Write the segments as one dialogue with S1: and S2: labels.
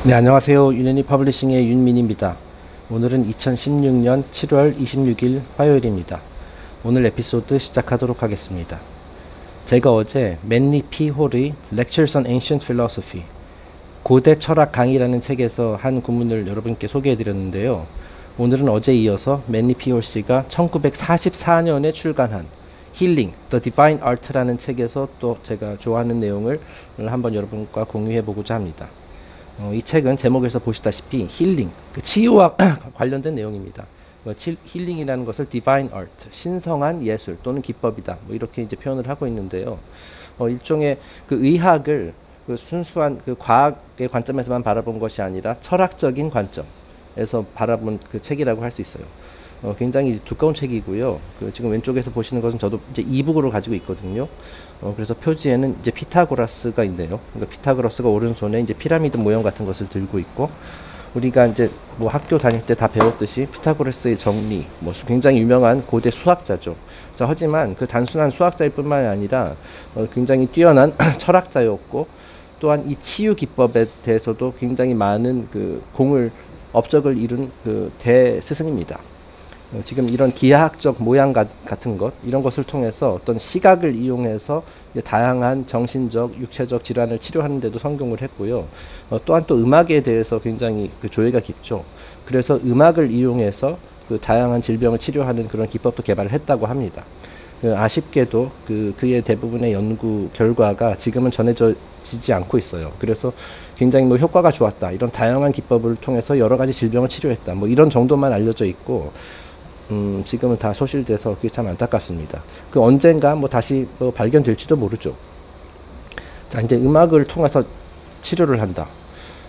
S1: 네, 안녕하세요. 유네니 퍼블리싱의 윤민입니다. 오늘은 2016년 7월 26일 화요일입니다. 오늘 에피소드 시작하도록 하겠습니다. 제가 어제 맨리 피 홀의 Lectures on Ancient Philosophy, 고대 철학 강의라는 책에서 한 구문을 여러분께 소개해드렸는데요. 오늘은 어제 이어서 맨리 피 홀 씨가 1944년에 출간한 힐링, The Divine Art라는 책에서 또 제가 좋아하는 내용을 한번 여러분과 공유해보고자 합니다. 이 책은 제목에서 보시다시피 힐링, 치유와 관련된 내용입니다. 힐링이라는 것을 Divine Art, 신성한 예술 또는 기법이다, 이렇게 이제 표현을 하고 있는데요. 일종의 그 의학을 순수한 과학의 관점에서만 바라본 것이 아니라 철학적인 관점에서 바라본 그 책이라고 할 수 있어요. 굉장히 두꺼운 책이고요. 지금 왼쪽에서 보시는 것은 저도 이제 이북으로 가지고 있거든요. 그래서 표지에는 이제 피타고라스가 있네요. 그러니까 피타고라스가 오른손에 이제 피라미드 모형 같은 것을 들고 있고, 우리가 이제 뭐 학교 다닐 때 다 배웠듯이 피타고라스의 정리, 굉장히 유명한 고대 수학자죠. 자, 하지만 그 단순한 수학자일 뿐만 아니라 굉장히 뛰어난 철학자였고, 또한 이 치유 기법에 대해서도 굉장히 많은 업적을 이룬 대스승입니다. 지금 이런 기하학적 모양 같은 것, 이런 것을 통해서 어떤 시각을 이용해서 다양한 정신적, 육체적 질환을 치료하는 데도 성공을 했고요. 또한 또 음악에 대해서 굉장히 조예가 깊죠. 그래서 음악을 이용해서 다양한 질병을 치료하는 그런 기법도 개발을 했다고 합니다. 아쉽게도 그의 대부분의 연구 결과가 지금은 전해지지 않고 있어요. 그래서 굉장히 효과가 좋았다, 이런 다양한 기법을 통해서 여러 가지 질병을 치료했다, 이런 정도만 알려져 있고, 지금은 다 소실돼서 그게 참 안타깝습니다. 언젠가 다시 발견될지도 모르죠. 자, 이제 음악을 통해서 치료를 한다.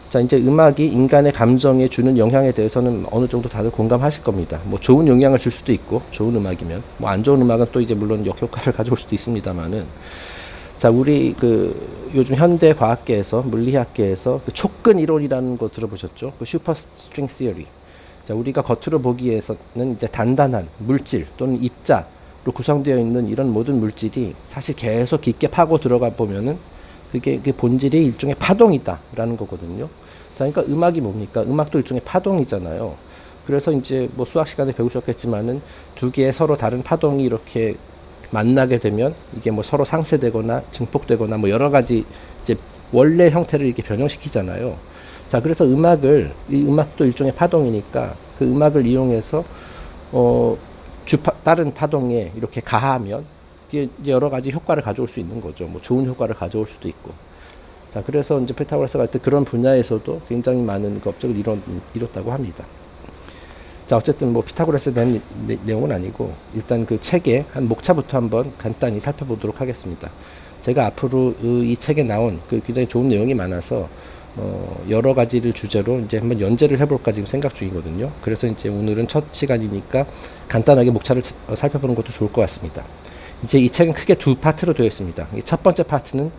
S1: 자, 이제 음악이 인간의 감정에 주는 영향에 대해서는 어느 정도 다들 공감하실 겁니다. 좋은 영향을 줄 수도 있고, 좋은 음악이면, 안 좋은 음악은 또 이제 물론 역효과를 가져올 수도 있습니다만은, 자, 우리 요즘 현대 과학계에서, 물리학계에서 촉근 이론이라는 거 들어보셨죠? 슈퍼스트링 시어리. 자, 우리가 겉으로 보기에서는 이제 단단한 물질 또는 입자로 구성되어 있는 이런 모든 물질이 사실 계속 깊게 파고 들어가 보면은 그게 본질이 일종의 파동이다라는 거거든요. 자, 그러니까 음악이 뭡니까? 음악도 일종의 파동이잖아요. 그래서 이제 수학 시간에 배우셨겠지만은 두 개의 서로 다른 파동이 이렇게 만나게 되면 이게 서로 상쇄되거나 증폭되거나 여러 가지 이제 원래 형태를 이렇게 변형시키잖아요. 자, 그래서 음악도 일종의 파동이니까 그 음악을 이용해서 다른 파동에 이렇게 가하면 이게 여러 가지 효과를 가져올 수 있는 거죠. 좋은 효과를 가져올 수도 있고. 자, 그래서 이제 피타고라스가 그런 분야에서도 굉장히 많은 업적을 이뤘다고 합니다. 자, 어쨌든 피타고라스에 대한 내용은 아니고, 일단 그 책의 한 목차부터 한번 간단히 살펴보도록 하겠습니다. 제가 앞으로 이 책에 나온 굉장히 좋은 내용이 많아서 여러 가지를 주제로 이제 한번 연재를 해볼까 지금 생각 중이거든요. 그래서 이제 오늘은 첫 시간이니까 간단하게 목차를 살펴보는 것도 좋을 것 같습니다. 이제 이 책은 크게 두 파트로 되어 있습니다. 첫 번째 파트는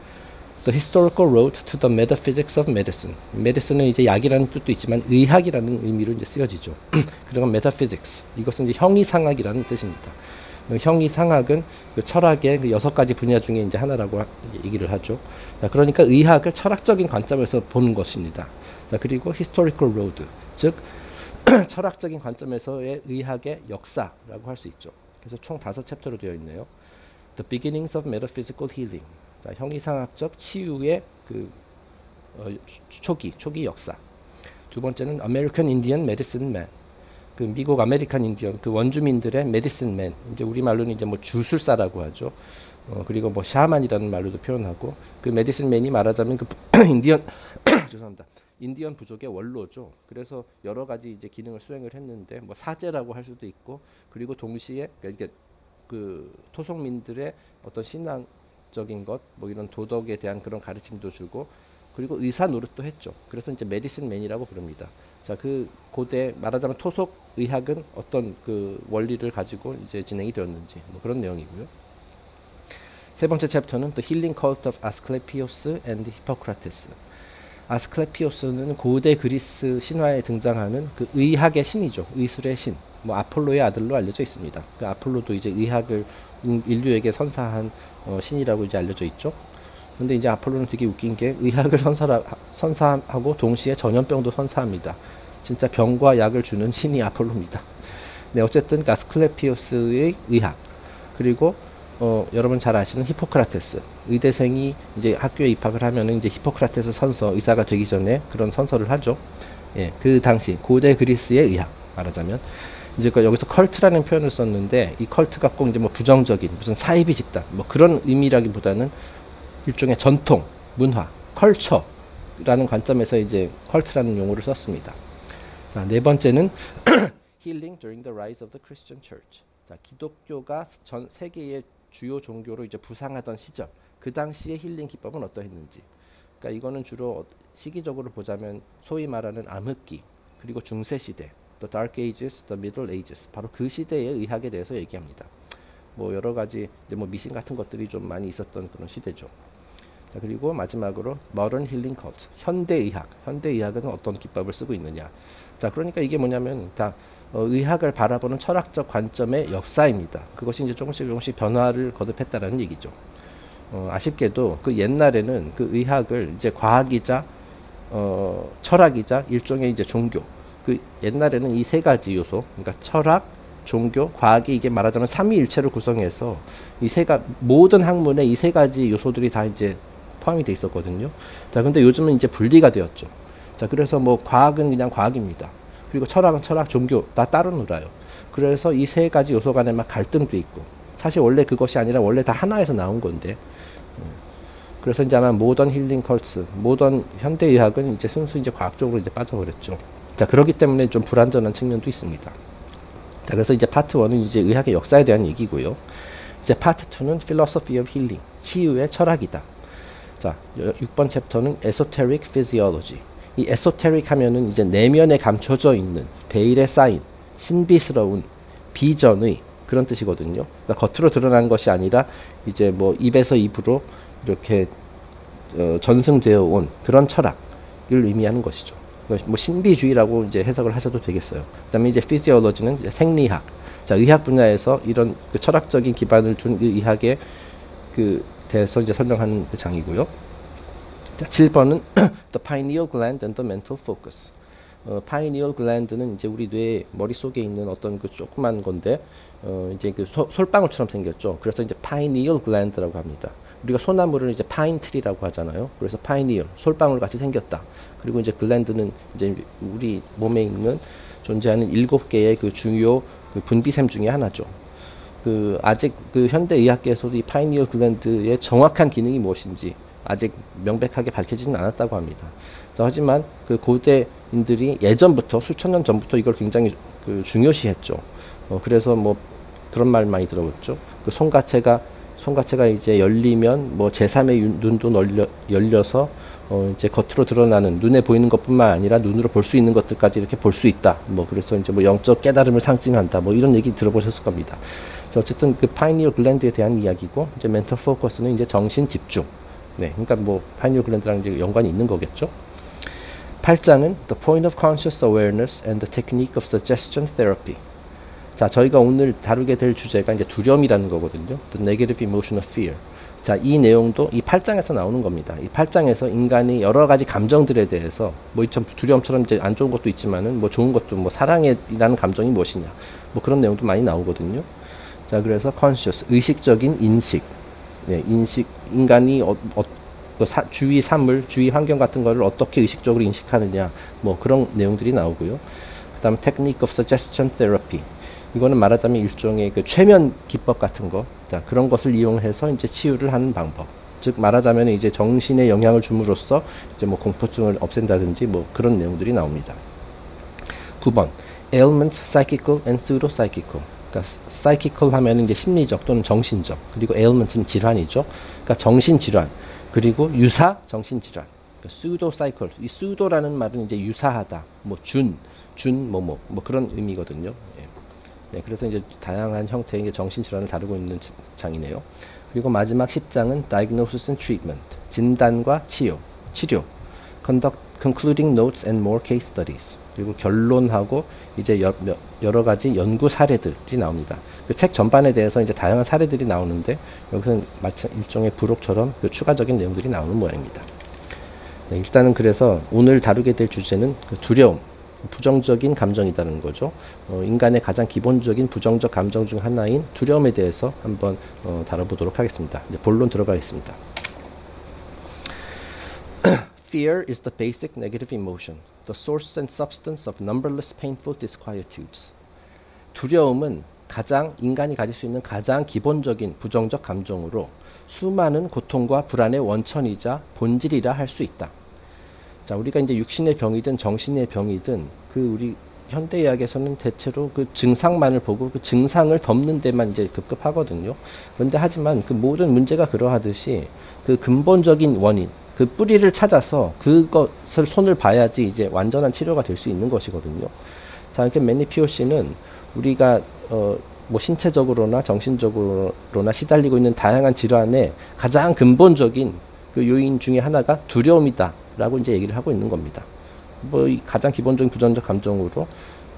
S1: The Historical Road to the Metaphysics of Medicine. Medicine은 이제 약이라는 뜻도 있지만 의학이라는 의미로 이제 쓰여지죠. 그리고 Metaphysics, 이것은 이제 형이상학이라는 뜻입니다. 형이상학은 철학의 6가지 분야 중에 이제 하나라고 얘기를 하죠. 자, 그러니까 의학을 철학적인 관점에서 보는 것입니다. 자, 그리고 Historical Road, 즉 철학적인 관점에서의 의학의 역사라고 할 수 있죠. 그래서 총 5챕터로 되어 있네요. The Beginnings of Metaphysical Healing. 자, 형이상학적 치유의 초기 역사. 두 번째는 American Indian Medicine Man. 미국 아메리칸 인디언 원주민들의 메디슨맨, 이제 우리말로는 이제 주술사라고 하죠. 그리고 샤만이라는 말로도 표현하고, 메디슨맨이 말하자면 인디언 죄송합니다. 인디언 부족의 원로죠. 그래서 여러 가지 이제 기능을 수행을 했는데, 사제라고 할 수도 있고, 그리고 동시에 토속민들의 어떤 신앙적인 것, 이런 도덕에 대한 그런 가르침도 주고, 그리고 의사 노릇도 했죠. 그래서 이제 메디슨맨이라고 부릅니다. 자, 고대 말하자면 토속 의학은 어떤 원리를 가지고 이제 진행이 되었는지 그런 내용이고요. 세 번째 챕터는 The Healing Cult of Asclepius and Hippocrates. 아스클레피오스는 고대 그리스 신화에 등장하는 의학의 신이죠. 의술의 신. 아폴로의 아들로 알려져 있습니다. 아폴로도 이제 의학을 인류에게 선사한 신이라고 이제 알려져 있죠. 근데 이제 아폴로는 되게 웃긴 게 의학을 선사하고 동시에 전염병도 선사합니다. 진짜 병과 약을 주는 신이 아폴로입니다. 네, 어쨌든 아스클레피오스의 의학, 그리고 여러분 잘 아시는 히포크라테스, 의대생이 이제 학교에 입학을 하면은 이제 히포크라테스 선서, 의사가 되기 전에 그런 선서를 하죠. 예, 그 당시 고대 그리스의 의학 말하자면 이제 여기서 컬트라는 표현을 썼는데, 이 컬트가 꼭 이제 뭐 부정적인 무슨 사이비 집단 뭐 그런 의미라기보다는 일종의 전통, 문화, 컬처라는 관점에서 이제 컬트라는 용어를 썼습니다. 자, 네 번째는 Healing during the rise of the Christian Church. 자, 기독교가 전 세계의 주요 종교로 이제 부상하던 시절, 그 당시의 힐링 기법은 어떠했는지. 그러니까 이거는 주로 시기적으로 보자면 소위 말하는 암흑기, 그리고 중세 시대, the Dark Ages, the Middle Ages, 바로 그 시대의 의학에 대해서 얘기합니다. 뭐 여러 가지 이제 뭐 미신 같은 것들이 좀 많이 있었던 그런 시대죠. 자, 그리고 마지막으로 Modern Healing Cult, 현대의학. 현대의학은 어떤 기법을 쓰고 있느냐. 자, 그러니까 이게 뭐냐면 다 의학을 바라보는 철학적 관점의 역사입니다. 그것이 이제 조금씩 변화를 거듭했다라는 얘기죠. 아쉽게도 그 옛날에는 그 의학을 이제 과학이자 철학이자 일종의 이제 종교. 그 옛날에는 이 세 가지 요소, 그러니까 철학, 종교, 과학이 이게 말하자면 삼위일체를 구성해서 모든 학문에 이 세 가지 요소들이 다 이제 포함이 돼 있었거든요. 자, 근데 요즘은 이제 분리가 되었죠. 자, 그래서 뭐 과학은 그냥 과학입니다. 그리고 철학은 철학, 종교 다 따로 놀아요. 그래서 이 세 가지 요소 간에 막 갈등도 있고, 사실 원래 그것이 아니라 원래 다 하나에서 나온 건데, 그래서 이제 아마 모던 힐링 컬트, 모던 현대의학은 이제 순수 이제 과학적으로 이제 빠져버렸죠. 자, 그렇기 때문에 좀 불완전한 측면도 있습니다. 자, 그래서 이제 파트 1은 이제 의학의 역사에 대한 얘기고요. 이제 파트 2는 Philosophy of Healing, 치유의 철학이다. 자, 6번 챕터는 Esoteric Physiology. 이 에소테릭 하면은 이제 내면에 감춰져 있는 베일에 쌓인 신비스러운 비전의 그런 뜻이거든요. 그러니까 겉으로 드러난 것이 아니라 이제 뭐 입에서 입으로 이렇게 전승되어 온 그런 철학을 의미하는 것이죠. 뭐 신비주의라고 이제 해석을 하셔도 되겠어요. 그다음에 이제 피지올로지는 이제 생리학. 자, 의학 분야에서 이런 그 철학적인 기반을 둔 의학에 그 대해서 이제 설명하는 그 장이고요. 자, 7번은 The Pineal Gland and the Mental Focus. Pineal Gland는 이제 우리 뇌 머릿속에 있는 어떤 그 조그만 건데, 이제 그 솔방울처럼 생겼죠. 그래서 이제 Pineal Gland라고 합니다. 우리가 소나무를 이제 파인 트리라고 하잖아요. 그래서 Pineal, 솔방울 같이 생겼다. 그리고 이제 글랜드는 이제 우리 몸에 있는 존재하는 7개의 그 중요 그 분비샘 중에 하나죠. 그 아직 그 현대 의학계에서도 이 파이니얼 글랜드의 정확한 기능이 무엇인지 아직 명백하게 밝혀지진 않았다고 합니다. 자, 하지만 그 고대인들이 예전부터 수천 년 전부터 이걸 굉장히 그 중요시했죠. 그래서 뭐 그런 말 많이 들어봤죠. 그 손가채가 이제 열리면 뭐 제3의 눈도 열려서 이제 겉으로 드러나는 눈에 보이는 것뿐만 아니라 눈으로 볼 수 있는 것들까지 이렇게 볼 수 있다. 뭐 그래서 이제 뭐 영적 깨달음을 상징한다. 뭐 이런 얘기 들어보셨을 겁니다. 자, 어쨌든 그 파이니얼 글랜드에 대한 이야기고, 이제 멘털 포커스는 이제 정신 집중. 네, 그러니까 뭐 파이니얼 글랜드랑 이제 연관이 있는 거겠죠. 8장은 The Point of Conscious Awareness and the Technique of Suggestion Therapy. 자, 저희가 오늘 다루게 될 주제가 이제 두려움이라는 거거든요. The Negative Emotion of Fear. 자, 이 내용도 이 8장에서 나오는 겁니다. 이 8장에서 인간이 여러 가지 감정들에 대해서 뭐 두려움처럼 이제 안 좋은 것도 있지만은 뭐 좋은 것도 뭐 사랑이라는 감정이 무엇이냐 뭐 그런 내용도 많이 나오거든요. 자, 그래서 conscious, 의식적인 인식, 네, 인식, 인간이 주위 사물, 주위 환경 같은 거를 어떻게 의식적으로 인식하느냐 뭐 그런 내용들이 나오고요. 그다음 technique of suggestion therapy. 이거는 말하자면 일종의 그 최면 기법 같은 거, 자, 그런 것을 이용해서 이제 치유를 하는 방법. 즉 말하자면 이제 정신에 영향을 줌으로써 이제 뭐 공포증을 없앤다든지 뭐 그런 내용들이 나옵니다. 9번 ailments, psychical and pseudo-psychical. 그러니까 psychical 하면은 이제 심리적 또는 정신적, 그리고 ailments는 질환이죠. 그러니까 정신질환, 그리고 유사 정신질환. 그러니까 pseudo-psychical. 이 pseudo라는 말은 이제 유사하다, 뭐 뭐 그런 의미거든요. 네, 그래서 이제 다양한 형태의 정신질환을 다루고 있는 장이네요. 그리고 마지막 10장은 Diagnosis and Treatment, 진단과 치료, Concluding Notes and More Case Studies. 그리고 결론하고 이제 여러 가지 연구 사례들이 나옵니다. 그 책 전반에 대해서 이제 다양한 사례들이 나오는데 여기서는 마치 일종의 부록처럼 그 추가적인 내용들이 나오는 모양입니다. 네, 일단은 그래서 오늘 다루게 될 주제는 그 두려움, 부정적인 감정이라는 거죠. 인간의 가장 기본적인 부정적 감정 중 하나인 두려움에 대해서 한번 다뤄보도록 하겠습니다. 이제 본론 들어가겠습니다. Fear is the basic negative emotion, the source and substance of numberless painful disquietudes. 두려움은 인간이 가질 수 있는 가장 기본적인 부정적 감정으로 수많은 고통과 불안의 원천이자 본질이라 할 수 있다. 자, 우리가 이제 육신의 병이든 정신의 병이든 우리 현대의학에서는 대체로 그 증상만을 보고 그 증상을 덮는 데만 이제 급급하거든요. 그런데 하지만 그 모든 문제가 그러하듯이 그 근본적인 원인, 그 뿌리를 찾아서 그것을 손을 봐야지 이제 완전한 치료가 될 수 있는 것이거든요. 자, 이렇게 맨니 POC는 우리가 뭐 신체적으로나 정신적으로나 시달리고 있는 다양한 질환의 가장 근본적인 그 요인 중에 하나가 두려움이다라고 이제 얘기를 하고 있는 겁니다. 뭐 가장 기본적인 부정적 감정으로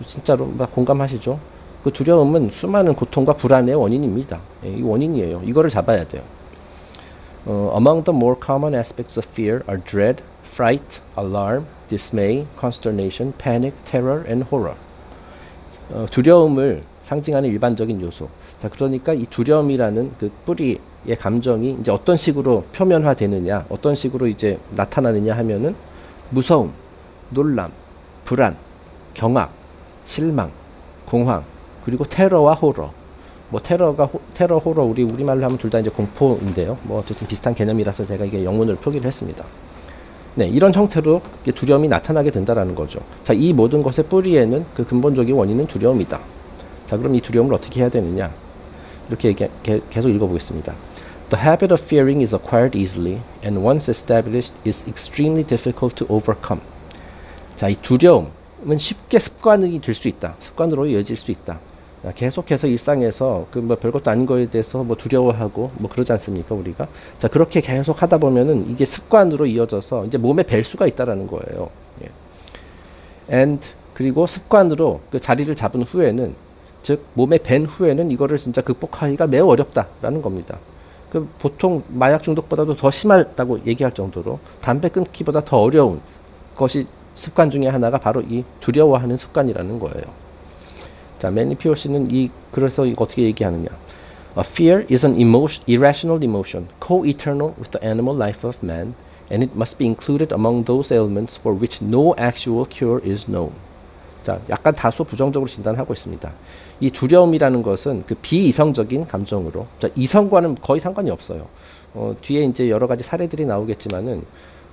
S1: 진짜로 막 공감하시죠? 그 두려움은 수많은 고통과 불안의 원인입니다. 예, 이 원인이에요. 이거를 잡아야 돼요. Among the more common aspects of fear are dread, fright, alarm, dismay, consternation, panic, terror, and horror. 두려움을 상징하는 일반적인 요소. 자, 그러니까 이 두려움이라는 그 뿌리의 감정이 이제 어떤 식으로 표면화되느냐, 어떤 식으로 이제 나타나느냐 하면은 무서움, 놀람, 불안, 경악, 실망, 공황, 그리고 테러와 호러. 뭐 테러, 호러 우리말로 하면 둘 다 이제 공포인데요. 뭐 어쨌든 비슷한 개념이라서 제가 이게 영문을 표기를 했습니다. 네, 이런 형태로 두려움이 나타나게 된다라는 거죠. 자, 이 모든 것의 뿌리에는 그 근본적인 원인은 두려움이다. 자, 그럼 이 두려움을 어떻게 해야 되느냐? 이렇게 계속 읽어보겠습니다. The habit of fearing is acquired easily, and once established, is extremely difficult to overcome. 자, 이 두려움은 쉽게 습관이 될 수 있다. 습관으로 이어질 수 있다. 자, 계속해서 일상에서 그 뭐 별것도 아닌 거에 대해서 뭐 두려워하고 뭐 그러지 않습니까, 우리가? 자, 그렇게 계속 하다 보면은 이게 습관으로 이어져서 이제 몸에 뵐 수가 있다라는 거예요. 예. And 그리고 습관으로 그 자리를 잡은 후에는, 즉 몸에 밴 후에는 이거를 진짜 극복하기가 매우 어렵다라는 겁니다. 그 보통 마약 중독보다도 더 심하다고 얘기할 정도로 담배 끊기보다 더 어려운 것이 습관 중에 하나가 바로 이 두려워하는 습관이라는 거예요. 자, 맨니 POC는 그래서 이거 어떻게 얘기하느냐? Fear is an irrational emotion, co-eternal with the animal life of man, and it must be included among those ailments for which no actual cure is known. 자, 약간 다소 부정적으로 진단하고 있습니다. 이 두려움이라는 것은 그 비이성적인 감정으로, 자, 이성과는 거의 상관이 없어요. 뒤에 이제 여러 가지 사례들이 나오겠지만은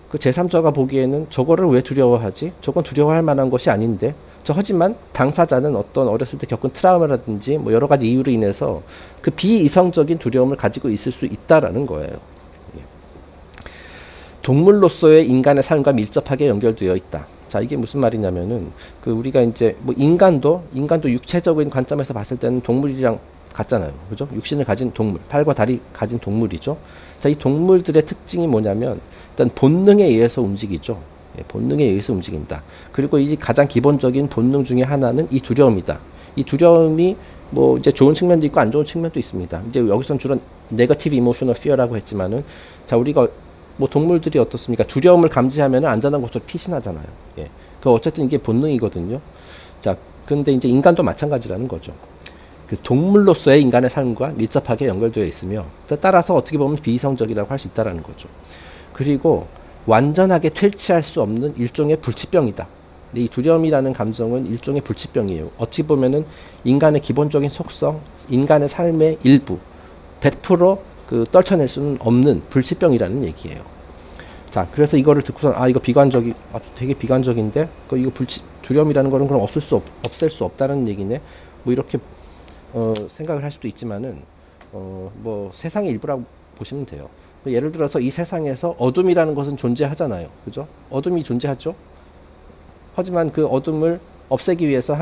S1: 그 제3자가 보기에는 저거를 왜 두려워하지? 저건 두려워할 만한 것이 아닌데. 하지만 당사자는 어떤 어렸을 때 겪은 트라우마라든지 뭐 여러 가지 이유로 인해서 그 비이성적인 두려움을 가지고 있을 수 있다라는 거예요. 예. 동물로서의 인간의 삶과 밀접하게 연결되어 있다. 자, 이게 무슨 말이냐면은 그 우리가 이제 뭐 인간도 육체적인 관점에서 봤을 때는 동물이랑 같잖아요. 그죠? 육신을 가진 동물, 팔과 다리 가진 동물이죠. 자, 이 동물들의 특징이 뭐냐면 일단 본능에 의해서 움직이죠. 예, 본능에 의해서 움직인다. 그리고 이 가장 기본적인 본능 중에 하나는 이 두려움이다. 이 두려움이 뭐 이제 좋은 측면도 있고 안 좋은 측면도 있습니다. 이제 여기서는 주로 네거티브 이모셔널 피어라고 했지만은, 자, 우리가 뭐 동물들이 어떻습니까? 두려움을 감지하면 안전한 곳으로 피신하잖아요. 예. 그 어쨌든 이게 본능이거든요. 자, 근데 이제 인간도 마찬가지라는 거죠. 그 동물로서의 인간의 삶과 밀접하게 연결되어 있으며, 따라서 어떻게 보면 비이성적이라고 할 수 있다라는 거죠. 그리고 완전하게 퇴치할 수 없는 일종의 불치병이다. 이 두려움이라는 감정은 일종의 불치병이에요. 어떻게 보면은 인간의 기본적인 속성, 인간의 삶의 일부, 100% 그 떨쳐낼 수는 없는 불치병이라는 얘기예요. 자, 그래서 이거를 듣고서 이거 되게 비관적인데, 이거 두려움이라는 거는 그럼 없앨 수 없다는 얘기네. 뭐 이렇게 생각을 할 수도 있지만은 뭐 세상의 일부라고 보시면 돼요. 예를 들어서 이 세상에서 어둠이라는 것은 존재하잖아요. 그죠? 어둠이 존재하죠? 하지만 그 어둠을 없애기 위해서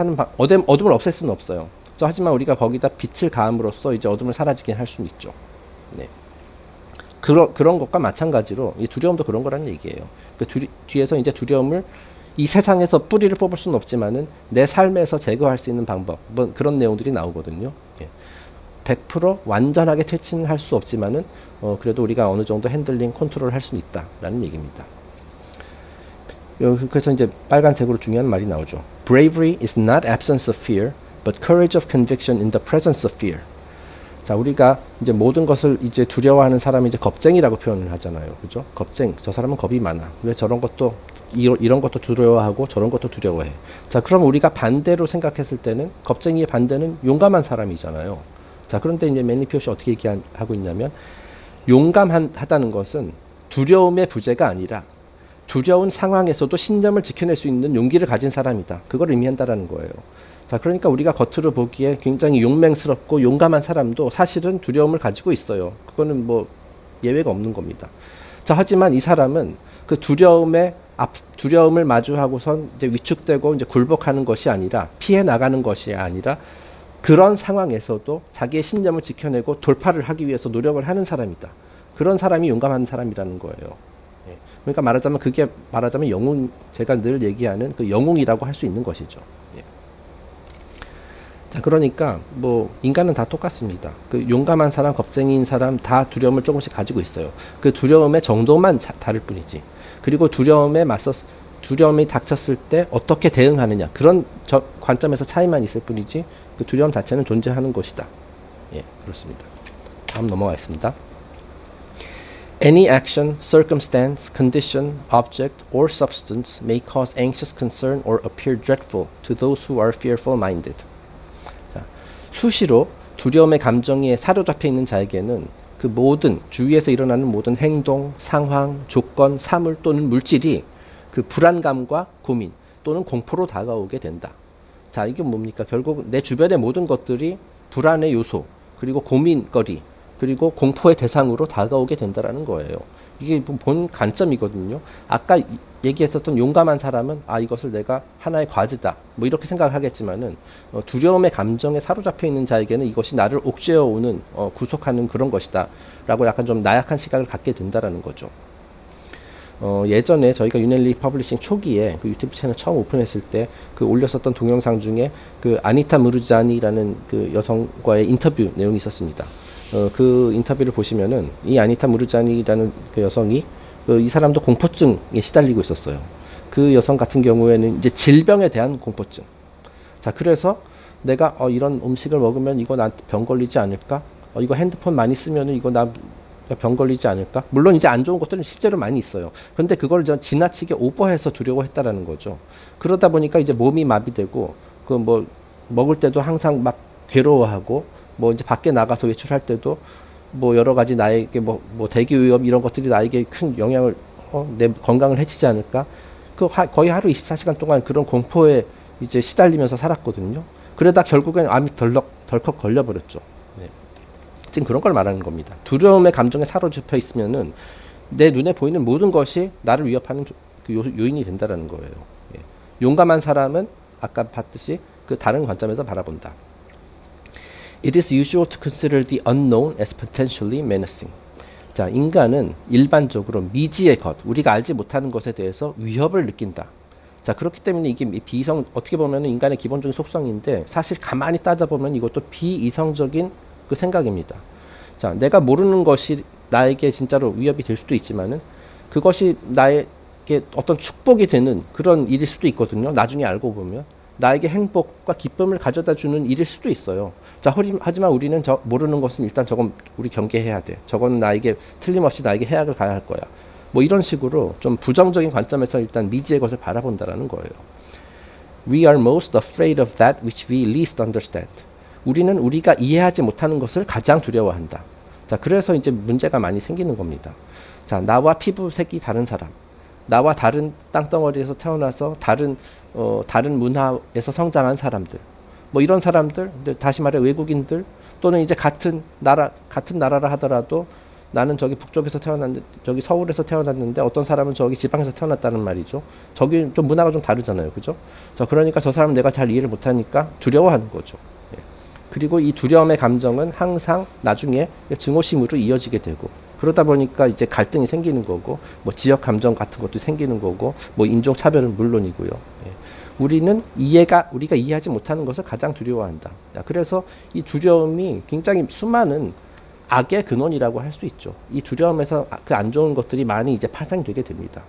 S1: 어둠을 없앨 수는 없어요. 하지만 우리가 거기다 빛을 가함으로써 이제 어둠을 사라지게 할 수는 있죠. 네. 그런 것과 마찬가지로 이 두려움도 그런 거라는 얘기예요. 뒤에서 이제 두려움을 이 세상에서 뿌리를 뽑을 수는 없지만은 내 삶에서 제거할 수 있는 방법, 뭐 그런 내용들이 나오거든요. 예. 100% 완전하게 퇴치는 할 수 없지만은 그래도 우리가 어느 정도 핸들링, 컨트롤 할 수 있다라는 얘기입니다. 그래서 이제 빨간색으로 중요한 말이 나오죠. Bravery is not absence of fear, but courage of conviction in the presence of fear. 자, 우리가 이제 모든 것을 이제 두려워하는 사람이 이제 겁쟁이라고 표현을 하잖아요. 그죠? 겁쟁이. 저 사람은 겁이 많아. 왜 저런 것도, 이런 것도 두려워하고 저런 것도 두려워해. 자, 그럼 우리가 반대로 생각했을 때는 겁쟁이의 반대는 용감한 사람이잖아요. 자, 그런데 이제 맨리 피오시 어떻게 얘기하고 있냐면 용감하다는 것은 두려움의 부재가 아니라 두려운 상황에서도 신념을 지켜낼 수 있는 용기를 가진 사람이다. 그걸 의미한다라는 거예요. 자, 그러니까 우리가 겉으로 보기에 굉장히 용맹스럽고 용감한 사람도 사실은 두려움을 가지고 있어요. 그거는 뭐 예외가 없는 겁니다. 자, 하지만 이 사람은 그 두려움을 마주하고선 이제 위축되고 이제 굴복하는 것이 아니라 피해 나가는 것이 아니라 그런 상황에서도 자기의 신념을 지켜내고 돌파를 하기 위해서 노력을 하는 사람이다. 그런 사람이 용감한 사람이라는 거예요. 예. 그러니까 말하자면 영웅, 제가 늘 얘기하는 그 영웅이라고 할 수 있는 것이죠. 예. 자, 그러니까 뭐 인간은 다 똑같습니다. 그 용감한 사람, 겁쟁이인 사람 다 두려움을 조금씩 가지고 있어요. 그 두려움의 정도만 다를 뿐이지. 그리고 두려움이 닥쳤을 때 어떻게 대응하느냐, 그런 관점에서 차이만 있을 뿐이지 그 두려움 자체는 존재하는 것이다. 예, 그렇습니다. 다음 넘어가겠습니다. Any action, circumstance, condition, object, or substance may cause anxious concern or appear dreadful to those who are fearful-minded. 자, 수시로 두려움의 감정에 사로잡혀 있는 자에게는 그 모든 주위에서 일어나는 모든 행동, 상황, 조건, 사물 또는 물질이 그 불안감과 고민 또는 공포로 다가오게 된다. 자, 이게 뭡니까? 결국 내 주변의 모든 것들이 불안의 요소, 그리고 고민거리, 그리고 공포의 대상으로 다가오게 된다라는 거예요. 이게 본 관점이거든요. 아까 얘기했었던 용감한 사람은 이것을 내가 하나의 과제다, 뭐 이렇게 생각을 하겠지만은 두려움의 감정에 사로잡혀 있는 자에게는 이것이 나를 옥죄어 오는 구속하는 그런 것이다 라고 약간 좀 나약한 시각을 갖게 된다라는 거죠. 예전에 저희가 유넬리 퍼블리싱 초기에 그 유튜브 채널 처음 오픈했을 때 그 올렸었던 동영상 중에 그 아니타 무르자니라는 그 여성과의 인터뷰 내용이 있었습니다. 그 인터뷰를 보시면은 이 아니타 무르자니라는 그 여성이 이 사람도 공포증에 시달리고 있었어요. 그 여성 같은 경우에는 이제 질병에 대한 공포증. 자, 그래서 내가 이런 음식을 먹으면 이거 나한테 병 걸리지 않을까? 이거 핸드폰 많이 쓰면은 이거 나 병 걸리지 않을까? 물론 이제 안 좋은 것들은 실제로 많이 있어요. 근데 그걸 지나치게 오버해서 두려워했다라는 거죠. 그러다 보니까 이제 몸이 마비되고 그 뭐 먹을 때도 항상 막 괴로워하고 뭐 이제 밖에 나가서 외출할 때도 뭐 여러 가지 나에게 뭐 대기 오염 이런 것들이 나에게 큰 영향을 내 건강을 해치지 않을까? 거의 하루 24시간 동안 그런 공포에 이제 시달리면서 살았거든요. 그러다 결국엔 암이 덜컥 걸려버렸죠. 네. 지금 그런 걸 말하는 겁니다. 두려움의 감정에 사로잡혀 있으면은 내 눈에 보이는 모든 것이 나를 위협하는 그 요인이 된다라는 거예요. 예. 용감한 사람은 아까 봤듯이 그 다른 관점에서 바라본다. It is usual to consider the unknown as potentially menacing. 자, 인간은 일반적으로 미지의 것, 우리가 알지 못하는 것에 대해서 위협을 느낀다. 자, 그렇기 때문에 이게 어떻게 보면 인간의 기본적인 속성인데 사실 가만히 따져보면 이것도 비이성적인 그 생각입니다. 자, 내가 모르는 것이 나에게 진짜로 위협이 될 수도 있지만은 그것이 나에게 어떤 축복이 되는 그런 일일 수도 있거든요. 나중에 알고 보면. 나에게 행복과 기쁨을 가져다 주는 일일 수도 있어요. 자, 하지만 우리는 모르는 것은 일단 저건 우리 경계해야 돼. 저건 틀림없이 나에게 해악을 가야 할 거야. 뭐 이런 식으로 좀 부정적인 관점에서 일단 미지의 것을 바라본다라는 거예요. We are most afraid of that which we least understand. 우리는 우리가 이해하지 못하는 것을 가장 두려워한다. 자, 그래서 이제 문제가 많이 생기는 겁니다. 자, 나와 피부색이 다른 사람, 나와 다른 땅덩어리에서 태어나서 다른 문화에서 성장한 사람들, 뭐 이런 사람들, 다시 말해 외국인들, 또는 이제 같은 나라라 하더라도 나는 저기 북쪽에서 저기 서울에서 태어났는데 어떤 사람은 저기 지방에서 태어났다는 말이죠. 저기 좀 문화가 좀 다르잖아요. 그죠? 그러니까 저 사람은 내가 잘 이해를 못하니까 두려워하는 거죠. 예. 그리고 이 두려움의 감정은 항상 나중에 증오심으로 이어지게 되고, 그러다 보니까 이제 갈등이 생기는 거고, 뭐 지역 감정 같은 것도 생기는 거고, 뭐 인종 차별은 물론이고요. 예. 우리가 이해하지 못하는 것을 가장 두려워한다. 자, 그래서 이 두려움이 굉장히 수많은 악의 근원이라고 할 수 있죠. 이 두려움에서 그 안 좋은 것들이 많이 이제 파생되게 됩니다.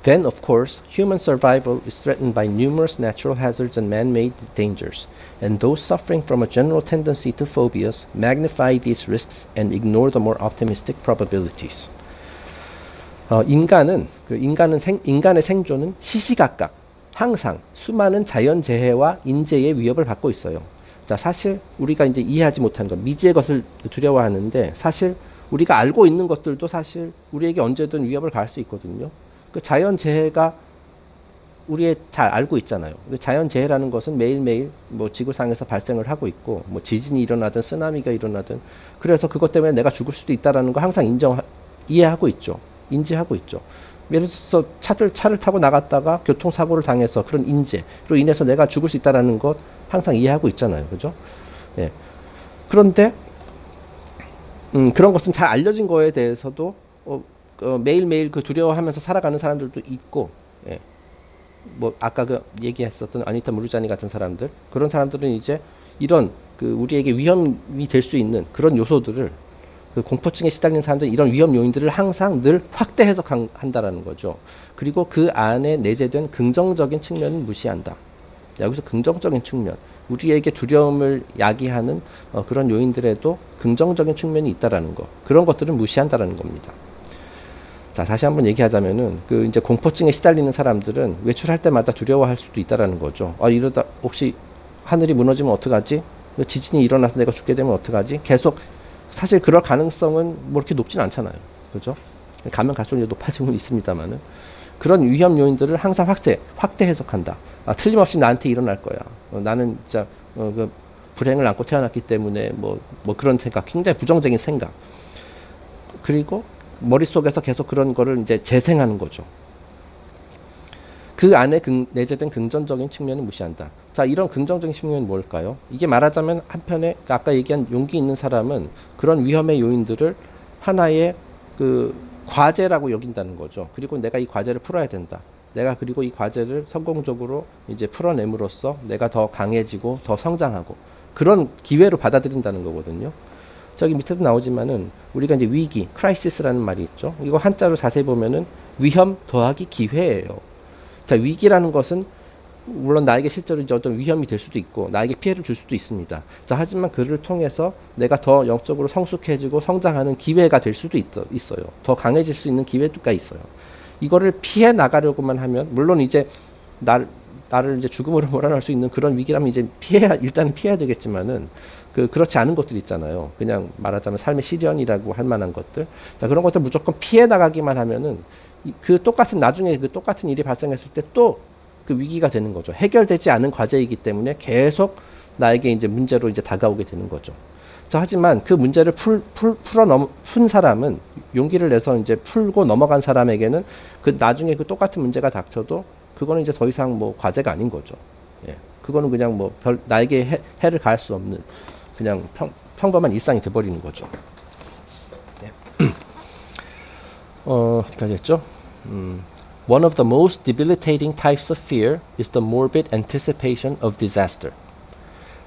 S1: Then, of course, human survival is threatened by numerous natural hazards and man-made dangers, and those suffering from a general tendency to phobias magnify these risks and ignore the more optimistic probabilities. 인간의 생존은 시시각각 항상 수많은 자연재해와 인재의 위협을 받고 있어요. 자, 사실 우리가 이제 이해하지 못하는 것, 미지의 것을 두려워하는데 사실 우리가 알고 있는 것들도 사실 우리에게 언제든 위협을 가할 수 있거든요. 그 자연재해가 우리 잘 알고 있잖아요. 자연재해라는 것은 매일매일 뭐 지구상에서 발생을 하고 있고, 뭐 지진이 일어나든 쓰나미가 일어나든, 그래서 그것 때문에 내가 죽을 수도 있다라는 거 항상 이해하고 있죠. 인지하고 있죠. 예를 들어서 차를 타고 나갔다가 교통사고를 당해서 그런 인재로 인해서 내가 죽을 수 있다라는 것 항상 이해하고 있잖아요. 그죠? 예. 그런데 그런 것은 잘 알려진 거에 대해서도 매일매일 그 두려워하면서 살아가는 사람들도 있고, 예. 뭐 아까 그 얘기했었던 아니타 무르자니 같은 사람들, 그런 사람들은 이제 이런 그 우리에게 위험이 될 수 있는 그런 요소들을, 그 공포증에 시달리는 사람들은 이런 위험 요인들을 항상 늘 확대 해석한다라는 거죠. 그리고 그 안에 내재된 긍정적인 측면은 무시한다. 여기서 긍정적인 측면, 우리에게 두려움을 야기하는 그런 요인들에도 긍정적인 측면이 있다라는 거, 그런 것들은 무시한다라는 겁니다. 자, 다시 한번 얘기하자면은 그 이제 공포증에 시달리는 사람들은 외출할 때마다 두려워할 수도 있다라는 거죠. 이러다 혹시 하늘이 무너지면 어떡하지? 지진이 일어나서 내가 죽게 되면 어떡하지? 계속, 사실 그럴 가능성은 뭐 이렇게 높진 않잖아요. 그죠? 가면 갈수록 높아지고는 있습니다만은, 그런 위험 요인들을 항상 확대 해석한다. 틀림없이 나한테 일어날 거야. 나는 진짜 그 불행을 안고 태어났기 때문에 뭐 그런 생각, 굉장히 부정적인 생각. 그리고 머릿속에서 계속 그런 거를 이제 재생하는 거죠. 그 안에 내재된 긍정적인 측면을 무시한다. 자, 이런 긍정적인 측면은 뭘까요? 이게 말하자면 한편에 아까 얘기한 용기 있는 사람은 그런 위험의 요인들을 하나의 그 과제라고 여긴다는 거죠. 그리고 내가 이 과제를 풀어야 된다. 내가 그리고 이 과제를 성공적으로 이제 풀어냄으로써 내가 더 강해지고 더 성장하고, 그런 기회로 받아들인다는 거거든요. 저기 밑에도 나오지만은 우리가 이제 위기, 크라이시스라는 말이 있죠. 이거 한자로 자세히 보면은 위험 더하기 기회예요. 자, 위기라는 것은 물론 나에게 실제로 이제 어떤 위험이 될 수도 있고 나에게 피해를 줄 수도 있습니다. 자, 하지만 그를 통해서 내가 더 영적으로 성숙해지고 성장하는 기회가 될 수도 있어요. 더 강해질 수 있는 기회가 있어요. 이거를 피해 나가려고만 하면, 물론 이제 나를 이제 죽음으로 몰아넣을 수 있는 그런 위기라면 이제 일단은 피해야 되겠지만은, 그렇지 않은 것들 있잖아요. 그냥 말하자면 삶의 시련이라고 할 만한 것들. 자, 그런 것들 무조건 피해 나가기만 하면은 나중에 그 똑같은 일이 발생했을 때 또 그 위기가 되는 거죠. 해결되지 않은 과제이기 때문에 계속 나에게 이제 문제로 이제 다가오게 되는 거죠. 자, 하지만 그 문제를 푼 사람은, 용기를 내서 이제 풀고 넘어간 사람에게는 그 나중에 그 똑같은 문제가 닥쳐도 그거는 이제 더 이상 뭐 과제가 아닌 거죠. 예. 그거는 그냥 뭐 나에게 해를 가할 수 없는 그냥 평범한 일상이 돼버리는 거죠. 네. 어디까지 했죠? One of the most debilitating types of fear is the morbid anticipation of disaster.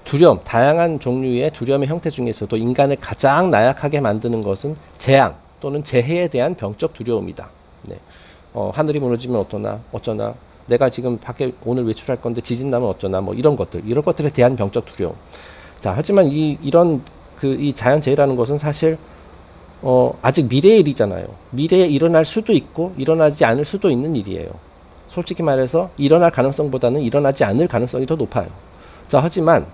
S1: 두려움, 다양한 종류의 두려움의 형태 중에서도 인간을 가장 나약하게 만드는 것은 재앙 또는 재해에 대한 병적 두려움이다. 네. 하늘이 무너지면 어쩌나, 내가 지금 밖에 오늘 외출할 건데 지진 나면 어쩌나, 뭐 이런 것들에 대한 병적 두려움. 자, 하지만 이 자연재해라는 것은 사실 아직 미래의 일이잖아요. 미래에 일어날 수도 있고 일어나지 않을 수도 있는 일이에요. 솔직히 말해서 일어날 가능성보다는 일어나지 않을 가능성이 더 높아요. 자, 하지만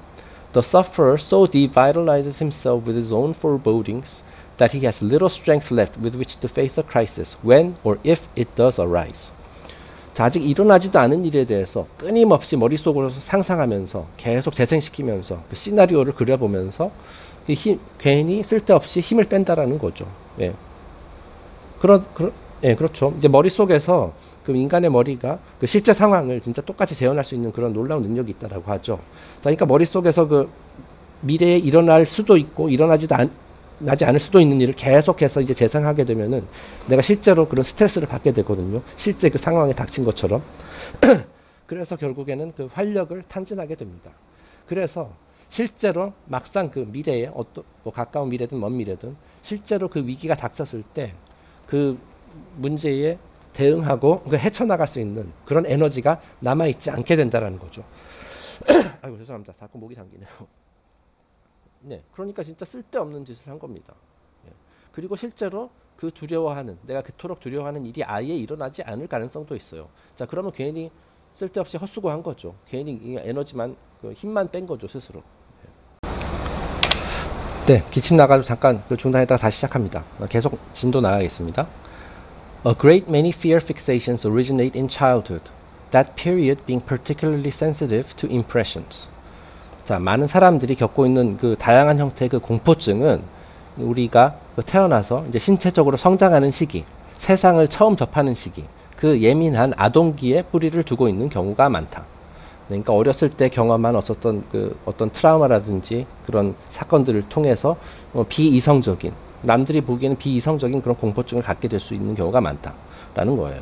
S1: the sufferer so devitalizes himself with his own forebodings that he has little strength left with which to face a crisis when or if it does arise. 자, 아직 일어나지도 않은 일에 대해서 끊임없이 머릿속으로 상상하면서 계속 재생시키면서 그 시나리오를 그려보면서 괜히 쓸데없이 힘을 뺀다라는 거죠. 예. 그렇죠. 이제 머릿속에서 그 인간의 머리가 그 실제 상황을 진짜 똑같이 재현할 수 있는 그런 놀라운 능력이 있다라고 하죠. 자, 그러니까 머릿속에서 그 미래에 일어날 수도 있고 일어나지도 나지 않을 수도 있는 일을 계속해서 이제 재생하게 되면은 내가 실제로 그런 스트레스를 받게 되거든요. 실제 그 상황에 닥친 것처럼. 그래서 결국에는 그 활력을 탐진하게 됩니다. 그래서 실제로 막상 그 미래에 어떤 뭐 가까운 미래든 먼 미래든 실제로 그 위기가 닥쳤을 때 그 문제에 대응하고 그 헤쳐나갈 수 있는 그런 에너지가 남아있지 않게 된다는 거죠. 아이고 죄송합니다. 자꾸 목이 잠기네요. 네, 그러니까 진짜 쓸데없는 짓을 한 겁니다. 예. 그리고 실제로 그 두려워하는 내가 그토록 두려워하는 일이 아예 일어나지 않을 가능성도 있어요. 자, 그러면 괜히 쓸데없이 헛수고한 거죠. 괜히 에너지만 그 힘만 뺀 거죠 스스로. 네, 기침 나가지고 잠깐 그 중단했다가 다시 시작합니다. 계속 진도 나가겠습니다. A great many fear fixations originate in childhood. That period being particularly sensitive to impressions. 자, 많은 사람들이 겪고 있는 그 다양한 형태의 그 공포증은 우리가 태어나서 이제 신체적으로 성장하는 시기, 세상을 처음 접하는 시기, 그 예민한 아동기에 뿌리를 두고 있는 경우가 많다. 그러니까 어렸을 때 경험한 어떤 트라우마라든지 그런 사건들을 통해서 비이성적인, 남들이 보기에는 비이성적인 그런 공포증을 갖게 될 수 있는 경우가 많다라는 거예요.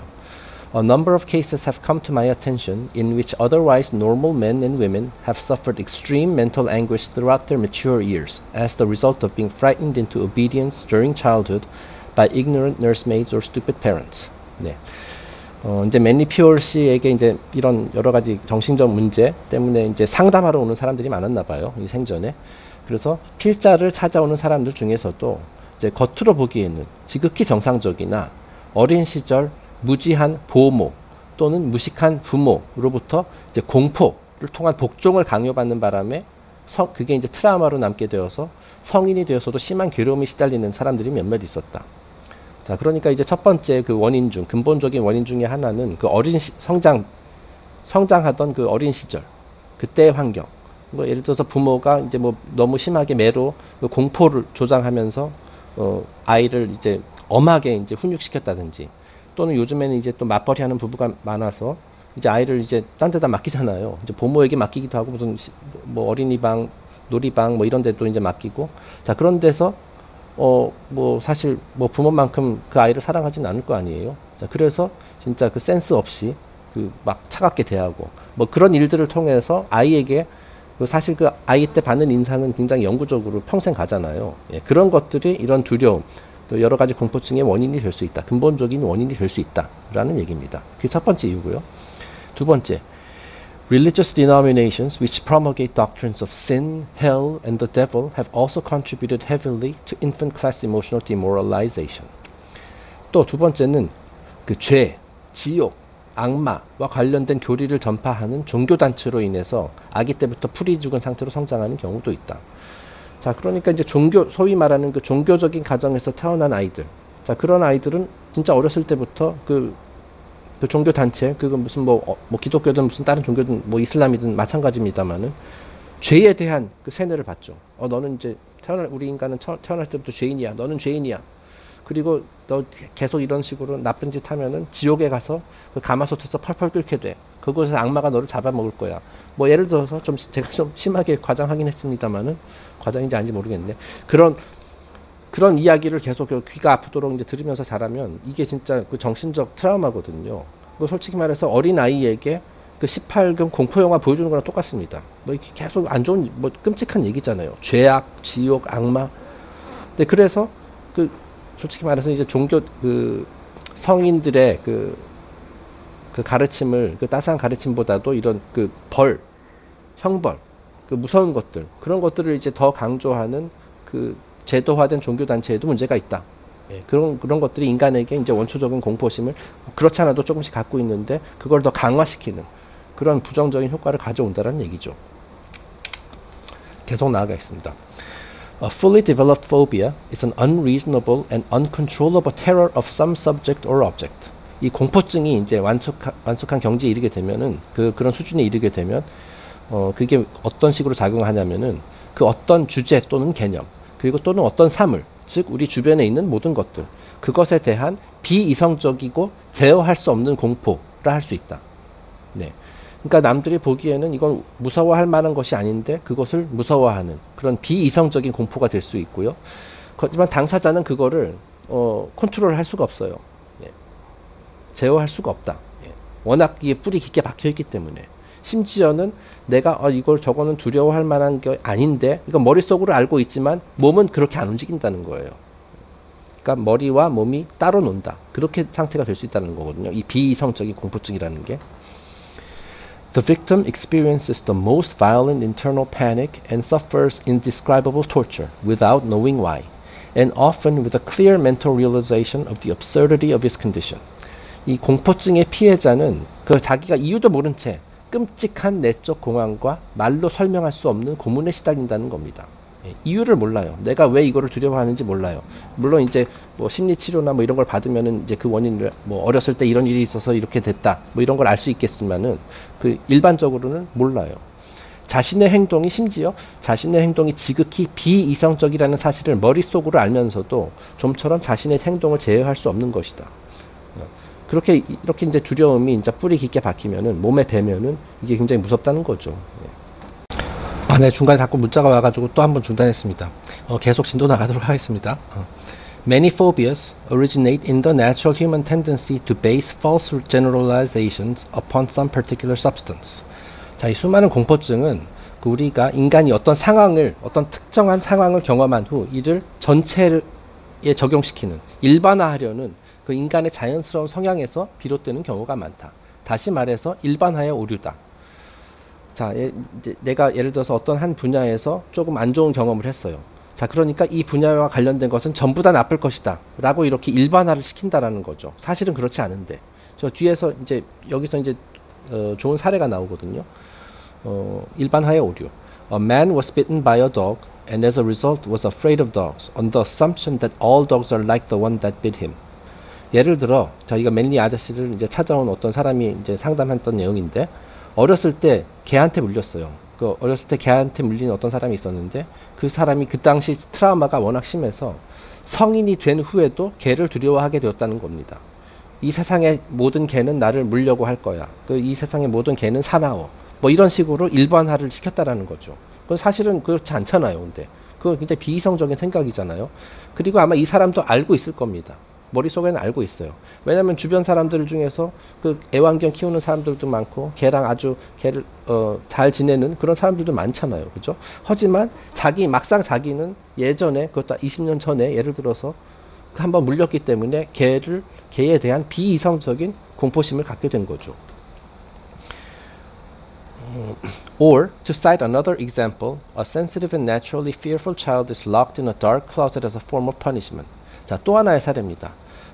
S1: A number of cases have come to my attention in which otherwise normal men and women have suffered extreme mental anguish throughout their mature years as the result of being frightened into obedience during childhood by ignorant nursemaids or stupid parents. 네. 이제 맨리 피올 씨에게 이제 이런 여러 가지 정신적 문제 때문에 이제 상담하러 오는 사람들이 많았나 봐요. 이 생전에. 그래서 필자를 찾아오는 사람들 중에서도 이제 겉으로 보기에는 지극히 정상적이나 어린 시절 무지한 보모 또는 무식한 부모로부터 이제 공포를 통한 복종을 강요받는 바람에 그게 이제 트라우마로 남게 되어서 성인이 되어서도 심한 괴로움에 시달리는 사람들이 몇몇 있었다. 자, 그러니까 이제 첫 번째 그 원인 중 근본적인 원인 중에 하나는 그 어린 성장하던 그 어린 시절 그때의 환경. 뭐 예를 들어서 부모가 이제 뭐 너무 심하게 매로 그 공포를 조장하면서 아이를 이제 엄하게 이제 훈육시켰다든지 또는 요즘에는 이제 또 맞벌이하는 부부가 많아서 이제 아이를 이제 딴 데다 맡기잖아요. 이제 부모에게 맡기기도 하고 무슨 뭐 어린이방, 놀이방 뭐 이런 데도 이제 맡기고 자, 그런 데서 뭐 사실 뭐 부모만큼 그 아이를 사랑하진 않을 거 아니에요. 자, 그래서 진짜 그 센스 없이 그 막 차갑게 대하고 뭐 그런 일들을 통해서 아이에게 사실 그 아이 때 받는 인상은 굉장히 영구적으로 평생 가잖아요. 예, 그런 것들이 이런 두려움 또 여러 가지 공포증의 원인이 될 수 있다. 근본적인 원인이 될 수 있다라는 얘기입니다. 그게 첫 번째 이유고요. 두 번째, religious denominations which promulgate doctrines of sin, hell, and the devil have also contributed heavily to infant class emotional demoralization. 또 두 번째는 그 죄, 지옥, 악마와 관련된 교리를 전파하는 종교단체로 인해서 아기 때부터 풀이 죽은 상태로 성장하는 경우도 있다. 자, 그러니까 이제 소위 말하는 그 종교적인 가정에서 태어난 아이들. 자, 그런 아이들은 진짜 어렸을 때부터 그 종교단체, 그거 무슨 뭐 기독교든 무슨 다른 종교든 뭐 이슬람이든 마찬가지입니다만은 죄에 대한 그 세뇌를 받죠. 너는 이제 우리 인간은 태어날 때부터 죄인이야. 너는 죄인이야. 그리고 너 계속 이런 식으로 나쁜 짓 하면은 지옥에 가서 그 가마솥에서 펄펄 끓게 돼. 그곳에서 악마가 너를 잡아먹을 거야. 뭐 예를 들어서 제가 좀 심하게 과장하긴 했습니다만은 과장인지 아닌지 모르겠는데 그런 이야기를 계속 귀가 아프도록 이제 들으면서 자라면 이게 진짜 그 정신적 트라우마거든요. 그 솔직히 말해서 어린 아이에게 그 18금 공포 영화 보여주는 거랑 똑같습니다. 뭐 계속 안 좋은 뭐 끔찍한 얘기잖아요. 죄악, 지옥, 악마. 근데 그래서 그 솔직히 말해서 이제 종교 그 성인들의 그 가르침을 그 따스한 가르침보다도 이런 그 형벌, 그 무서운 것들 그런 것들을 이제 더 강조하는 그 제도화된 종교 단체에도 문제가 있다. 예, 그런 것들이 인간에게 이제 원초적인 공포심을 그렇지 않아도 조금씩 갖고 있는데 그걸 더 강화시키는 그런 부정적인 효과를 가져온다는 얘기죠. 계속 나아가겠습니다. A fully developed phobia is an unreasonable and uncontrollable terror of some subject or object. 이 공포증이 이제 완숙한 경지에 이르게 되면은 그런 수준에 이르게 되면 그게 어떤 식으로 작용하냐면은 그 어떤 주제 또는 개념 그리고 또는 어떤 사물 즉 우리 주변에 있는 모든 것들 그것에 대한 비이성적이고 제어할 수 없는 공포라 할 수 있다. 네. 그러니까 남들이 보기에는 이건 무서워할 만한 것이 아닌데 그것을 무서워하는 그런 비이성적인 공포가 될 수 있고요. 하지만 당사자는 그거를 컨트롤 할 수가 없어요. 예. 제어할 수가 없다. 예. 워낙 이게 뿌리 깊게 박혀 있기 때문에. 심지어는 내가 이걸 저거는 두려워할 만한 게 아닌데, 이건 머릿속으로 알고 있지만 몸은 그렇게 안 움직인다는 거예요. 그러니까 머리와 몸이 따로 논다. 그렇게 상태가 될 수 있다는 거거든요. 이 비이성적인 공포증이라는 게. The victim experiences the most violent internal panic and suffers indescribable torture without knowing why, and often with a clear mental realization of the absurdity of his condition. 이 공포증의 피해자는 그 자기가 이유도 모른 채 끔찍한 내적 공황과 말로 설명할 수 없는 고문에 시달린다는 겁니다. 예, 이유를 몰라요. 내가 왜 이거를 두려워하는지 몰라요. 물론 이제 뭐 심리 치료나 뭐 이런 걸 받으면은 이제 그 원인을 뭐 어렸을 때 이런 일이 있어서 이렇게 됐다 뭐 이런 걸 알 수 있겠지만은 그 일반적으로는 몰라요. 자신의 행동이, 심지어 자신의 행동이 지극히 비이성적이라는 사실을 머릿속으로 알면서도 좀처럼 자신의 행동을 제어할 수 없는 것이다. 그렇게 이렇게 이제 두려움이 이제 뿌리 깊게 박히면은 몸에 배면은 이게 굉장히 무섭다는 거죠. 네, 중간에 자꾸 문자가 와가지고 또 한 번 중단했습니다. 계속 진도 나가도록 하겠습니다. Many phobias originate in the natural human tendency to base false generalizations upon some particular substance. 자, 이 수많은 공포증은 우리가 인간이 어떤 상황을, 어떤 특정한 상황을 경험한 후 이를 전체에 적용시키는, 일반화하려는 그 인간의 자연스러운 성향에서 비롯되는 경우가 많다. 다시 말해서 일반화의 오류다. 자, 이제 내가 예를 들어서 어떤 한 분야에서 조금 안 좋은 경험을 했어요. 자, 그러니까 이 분야와 관련된 것은 전부 다 나쁠 것이다 라고 이렇게 일반화를 시킨다라는 거죠. 사실은 그렇지 않은데, 저 뒤에서 이제 여기서 이제 좋은 사례가 나오거든요. 일반화의 오류. A man was bitten by a dog and as a result was afraid of dogs on the assumption that all dogs are like the one that bit him. 예를 들어 저희가 맨리 아저씨를 이제 찾아온 어떤 사람이 이제 상담했던 내용인데, 어렸을 때 개한테 물렸어요. 그 어렸을 때 개한테 물린 어떤 사람이 있었는데, 그 사람이 그 당시 트라우마가 워낙 심해서 성인이 된 후에도 개를 두려워하게 되었다는 겁니다. 이 세상의 모든 개는 나를 물려고 할 거야. 이 세상의 모든 개는 사나워. 뭐 이런 식으로 일반화를 시켰다라는 거죠. 그건 사실은 그렇지 않잖아요. 근데 그건 굉장히 비이성적인 생각이잖아요. 그리고 아마 이 사람도 알고 있을 겁니다. 머릿속에는 알고 있어요. 왜냐면 주변 사람들 중에서 그 애완견 키우는 사람들도 많고, 개랑 아주 개를 잘 지내는 그런 사람들도 많잖아요. 그죠? 하지만 막상 자기는 예전에, 그것도 20년 전에 예를 들어서 한번 물렸기 때문에 개에 대한 비이성적인 공포심을 갖게 된 거죠. Or, to cite another example, a sensitive and naturally fearful child is locked in a dark closet as a form of punishment. 자, 또 하나의 사례입니다.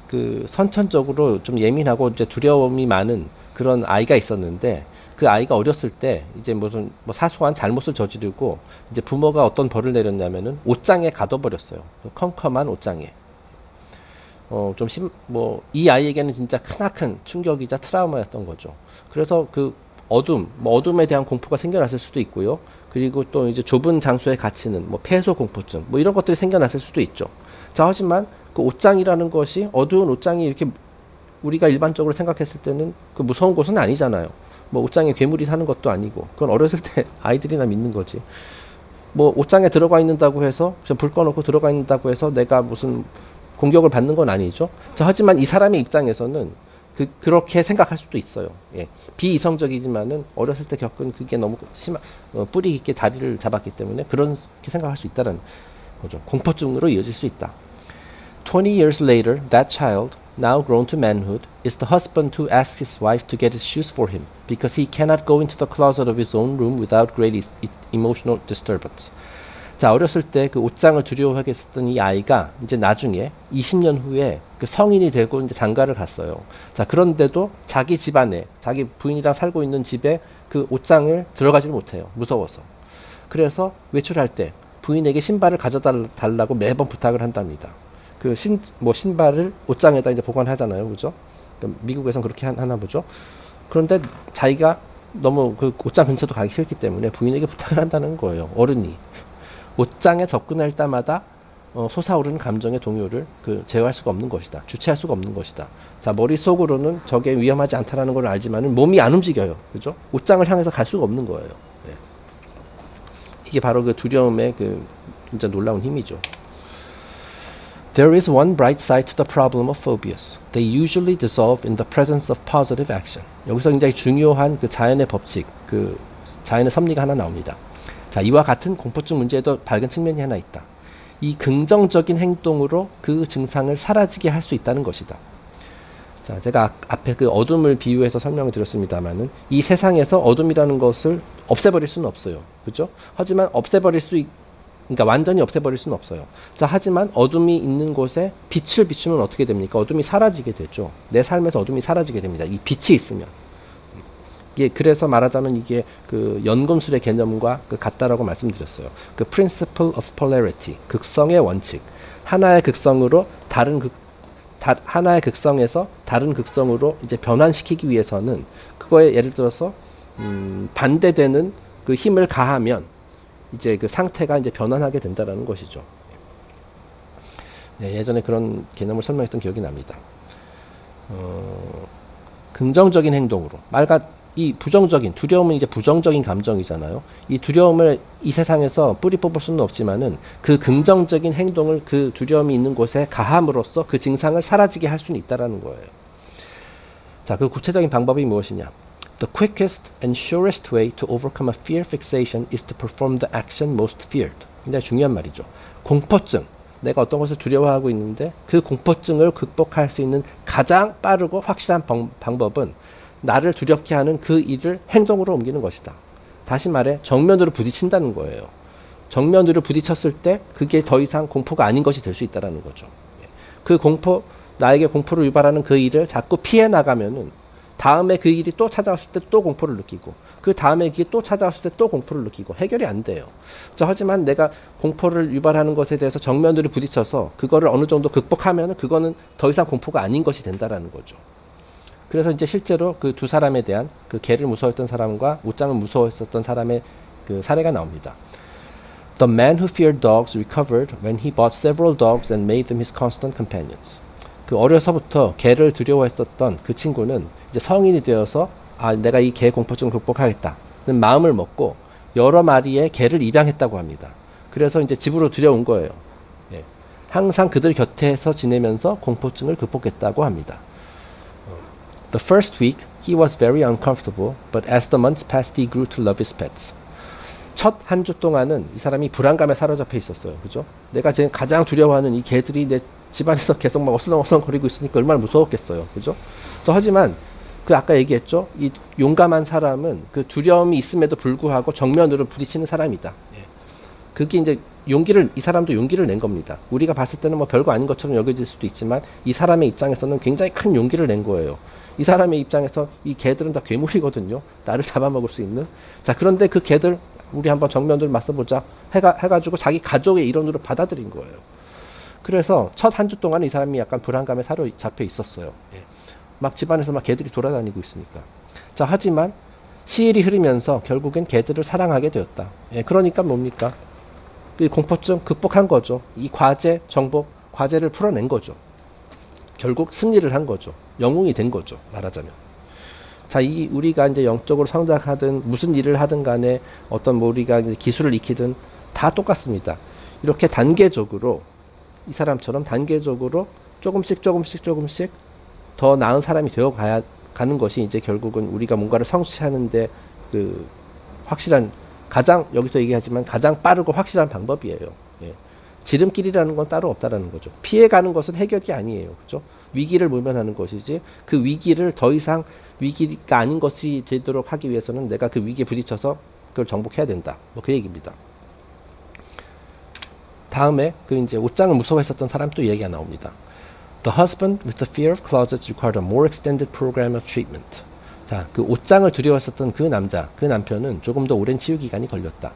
S1: 그 선천적으로 좀 예민하고 이제 두려움이 많은 그런 아이가 있었는데, 그 아이가 어렸을 때 이제 무슨 뭐 사소한 잘못을 저지르고 이제 부모가 어떤 벌을 내렸냐면은 옷장에 가둬버렸어요. 컴컴한 옷장에. 이 아이에게는 진짜 크나큰 충격이자 트라우마였던 거죠. 그래서 그 어둠에 대한 공포가 생겨났을 수도 있고요. 그리고 또 이제 좁은 장소에 갇히는 뭐 폐소 공포증, 뭐 이런 것들이 생겨났을 수도 있죠. 자, 하지만 그 옷장이라는 것이, 어두운 옷장이 이렇게 우리가 일반적으로 생각했을 때는 그 무서운 곳은 아니잖아요. 뭐 옷장에 괴물이 사는 것도 아니고, 그건 어렸을 때 아이들이나 믿는 거지. 뭐 옷장에 들어가 있는다고 해서, 불 꺼놓고 들어가 있는다고 해서 내가 무슨 공격을 받는 건 아니죠. 자, 하지만 이 사람의 입장에서는 그렇게 생각할 수도 있어요. 예. 비이성적이지만은 어렸을 때 겪은 그게 너무 뿌리 깊게 자리를 잡았기 때문에 그렇게 생각할 수 있다는 거죠. 공포증으로 이어질 수 있다. 20 years later, that child, now grown to manhood, is the husband who asks his wife to get his shoes for him because he cannot go into the closet of his own room without great emotional disturbance. 자, 어렸을 때 그 옷장을 두려워하게 했었던 이 아이가 이제 나중에 20년 후에 그 성인이 되고 이제 장가를 갔어요. 자, 그런데도 자기 집안에, 자기 부인이랑 살고 있는 집에 그 옷장을 들어가지를 못해요. 무서워서. 그래서 외출할 때 부인에게 신발을 가져달라고 매번 부탁을 한답니다. 그 신발을 옷장에다 이제 보관하잖아요. 그죠? 미국에선 그렇게 하나 보죠. 그런데 자기가 너무 그 옷장 근처도 가기 싫기 때문에 부인에게 부탁을 한다는 거예요. 어른이. 옷장에 접근할 때마다 솟아오르는 감정의 동요를 제어할 수가 없는 것이다. 주체할 수가 없는 것이다. 자, 머릿속으로는 저게 위험하지 않다라는 걸 알지만은 몸이 안 움직여요. 그죠? 옷장을 향해서 갈 수가 없는 거예요. 네. 이게 바로 그 두려움의 진짜 놀라운 힘이죠. There is one bright side to the problem of phobias. They usually dissolve in the presence of positive action. 여기서 굉장히 중요한 그 자연의 법칙, 그 자연의 섭리가 하나 나옵니다. 자, 이와 같은 공포증 문제에도 밝은 측면이 하나 있다. 이 긍정적인 행동으로 그 증상을 사라지게 할 수 있다는 것이다. 자, 제가 앞에 그 어둠을 비유해서 설명을 드렸습니다만은 이 세상에서 어둠이라는 것을 없애버릴 수는 없어요. 그죠? 하지만 그러니까 완전히 없애버릴 수는 없어요. 자, 하지만 어둠이 있는 곳에 빛을 비추면 어떻게 됩니까? 어둠이 사라지게 되죠. 내 삶에서 어둠이 사라지게 됩니다. 이 빛이 있으면. 이게 그래서 말하자면 이게 그 연금술의 개념과 그 같다라고 말씀드렸어요. 그 principle of polarity, 극성의 원칙. 하나의 극성에서 다른 극성으로 이제 변환시키기 위해서는 그거에 예를 들어서 반대되는 그 힘을 가하면 이제 그 상태가 이제 변환하게 된다라는 것이죠. 네, 예전에 그런 개념을 설명했던 기억이 납니다. 긍정적인 행동으로 이 부정적인 두려움은 이제 부정적인 감정이잖아요. 이 두려움을 이 세상에서 뿌리 뽑을 수는 없지만은 그 긍정적인 행동을 그 두려움이 있는 곳에 가함으로써 그 증상을 사라지게 할 수는 있다라는 거예요. 자, 그 구체적인 방법이 무엇이냐? The quickest and surest way to overcome a fear fixation is to perform the action most feared. 굉장히 중요한 말이죠. 공포증. 내가 어떤 것을 두려워하고 있는데 그 공포증을 극복할 수 있는 가장 빠르고 확실한 방법은 나를 두렵게 하는 그 일을 행동으로 옮기는 것이다. 다시 말해 정면으로 부딪힌다는 거예요. 정면으로 부딪혔을 때 그게 더 이상 공포가 아닌 것이 될 수 있다는 거죠. 그 나에게 공포를 유발하는 그 일을 자꾸 피해 나가면은 다음에 그 일이 또 찾아왔을 때 또 공포를 느끼고 그 다음에 그게 또 찾아왔을 때 또 공포를 느끼고 해결이 안 돼요. 자, 하지만 내가 공포를 유발하는 것에 대해서 정면으로 부딪혀서 그거를 어느 정도 극복하면은 그거는 더 이상 공포가 아닌 것이 된다라는 거죠. 그래서 이제 실제로 그 두 사람에 대한 그 개를 무서워했던 사람과 옷장을 무서워했었던 사람의 그 사례가 나옵니다. The man who feared dogs recovered when he bought several dogs and made them his constant companions. 그 어려서부터 개를 두려워했었던 그 친구는 이제 성인이 되어서 내가 이 개 공포증을 극복하겠다는 마음을 먹고 여러 마리의 개를 입양했다고 합니다. 그래서 이제 집으로 들여온 거예요. 예. 항상 그들 곁에서 지내면서 공포증을 극복했다고 합니다. The first week he was very uncomfortable, but as the months passed he grew to love his pets. 첫 한 주 동안은 이 사람이 불안감에 사로잡혀 있었어요. 그죠? 내가 지금 가장 두려워하는 이 개들이 내 집안에서 계속 막 어슬렁어슬렁거리고 있으니까 얼마나 무서웠겠어요. 그죠? 하지만 그 아까 얘기했죠. 이 용감한 사람은 그 두려움이 있음에도 불구하고 정면으로 부딪히는 사람이다. 예. 그게 이제 이 사람도 용기를 낸 겁니다. 우리가 봤을 때는 뭐 별거 아닌 것처럼 여겨질 수도 있지만 이 사람의 입장에서는 굉장히 큰 용기를 낸 거예요. 이 사람의 입장에서 이 개들은 다 괴물이거든요. 나를 잡아먹을 수 있는. 자, 그런데 그 개들 우리 한번 정면으로 맞서보자 해가지고 자기 가족의 일원으로 받아들인 거예요. 그래서 첫 한 주 동안 이 사람이 약간 불안감에 사로잡혀 있었어요. 예. 막 집안에서 막 개들이 돌아다니고 있으니까. 자, 하지만 시일이 흐르면서 결국엔 개들을 사랑하게 되었다. 예, 그러니까 뭡니까? 그 공포증 극복한 거죠. 이 과제를 풀어낸 거죠. 결국 승리를 한 거죠. 영웅이 된 거죠. 말하자면. 자, 우리가 이제 영적으로 성장하든 무슨 일을 하든 간에 어떤 우리가 이제 기술을 익히든 다 똑같습니다. 이렇게 단계적으로 이 사람처럼 단계적으로 조금씩 더 나은 사람이 가는 것이 이제 결국은 우리가 뭔가를 성취하는데 그 확실한 여기서 얘기하지만 가장 빠르고 확실한 방법이에요. 예. 지름길이라는 건 따로 없다라는 거죠. 피해가는 것은 해결이 아니에요. 그죠? 위기를 모면하는 것이지 그 위기를 더 이상 위기가 아닌 것이 되도록 하기 위해서는 내가 그 위기에 부딪혀서 그걸 정복해야 된다. 뭐 그 얘기입니다. 다음에 그 이제 옷장을 무서워했었던 사람 또 얘기가 나옵니다. The husband with the fear of closets required a more extended program of treatment. 자, 그 옷장을 두려워했었던 그 남편은 조금 더 오랜 치유 기간이 걸렸다.